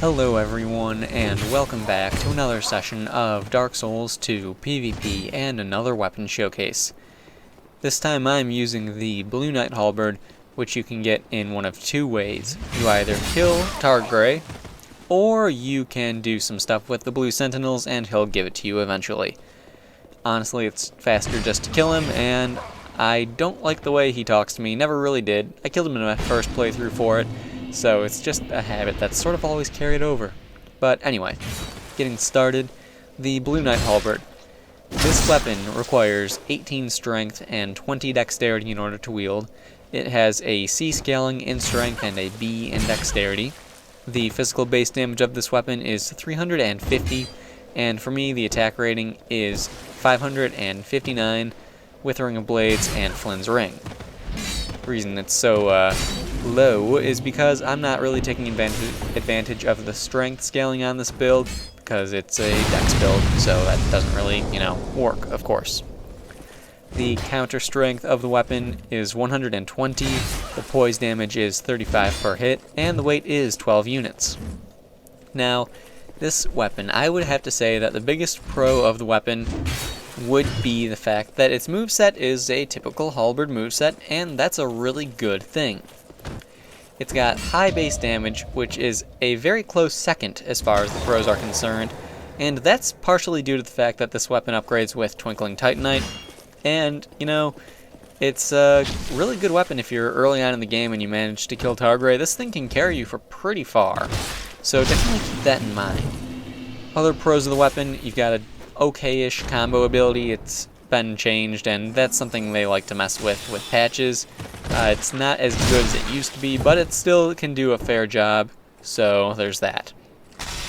Hello everyone, and welcome back to another session of Dark Souls 2 PvP and another weapon showcase. This time I'm using the Blue Knight Halberd, which you can get in one of two ways. You either kill Targray, or you can do some stuff with the Blue Sentinels and he'll give it to you eventually. Honestly, it's faster just to kill him, and I don't like the way he talks to me. Never really did. I killed him in my first playthrough for it. So it's just a habit that's sort of always carried over. But anyway, getting started, the Blue Knight Halberd. This weapon requires 18 strength and 20 dexterity in order to wield. It has a C scaling in strength and a B in dexterity. The physical base damage of this weapon is 350, and for me the attack rating is 559 with Ring of Blades and Flynn's Ring. The reason it's so low is because I'm not really taking advantage of the strength scaling on this build, because it's a dex build, so that doesn't really, work, of course. The counter strength of the weapon is 120, the poise damage is 35 per hit, and the weight is 12 units. Now, this weapon, I would have to say that the biggest pro of the weapon would be the fact that its moveset is a typical Halberd moveset, and that's a really good thing. It's got high base damage, which is a very close second as far as the pros are concerned, and that's partially due to the fact that this weapon upgrades with Twinkling Titanite, and, it's a really good weapon if you're early on in the game and you manage to kill Targray. This thing can carry you for pretty far, so definitely keep that in mind. Other pros of the weapon, you've got a okay-ish combo ability. It's been changed, and that's something they like to mess with patches. It's not as good as it used to be, but it still can do a fair job, so there's that.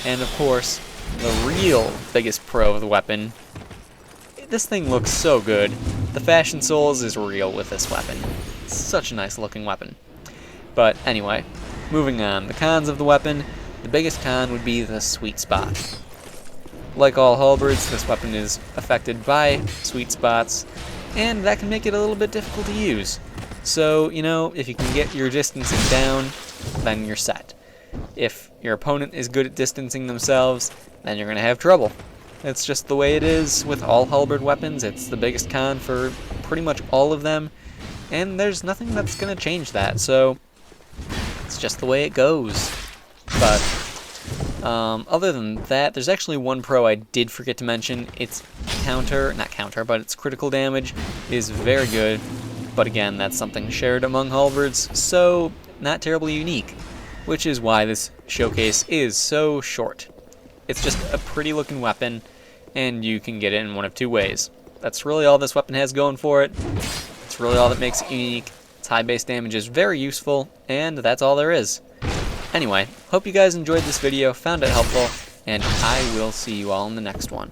And of course, the real biggest pro of the weapon, this thing looks so good. The Fashion Souls is real with this weapon. It's such a nice looking weapon. But anyway, moving on. The cons of the weapon, the biggest con would be the sweet spot. Like all halberds, this weapon is affected by sweet spots, and that can make it a little bit difficult to use. So, if you can get your distancing down, then you're set. If your opponent is good at distancing themselves, then you're going to have trouble. It's just the way it is with all halberd weapons. It's the biggest con for pretty much all of them, and there's nothing that's going to change that, so it's just the way it goes. But other than that, there's actually one pro I did forget to mention. Its its critical damage is very good, but again, that's something shared among halberds, so not terribly unique, which is why this showcase is so short. It's just a pretty looking weapon, and you can get it in one of two ways. That's really all this weapon has going for it. It's really all that makes it unique. Its high base damage is very useful, and that's all there is. Anyway, hope you guys enjoyed this video, found it helpful, and I will see you all in the next one.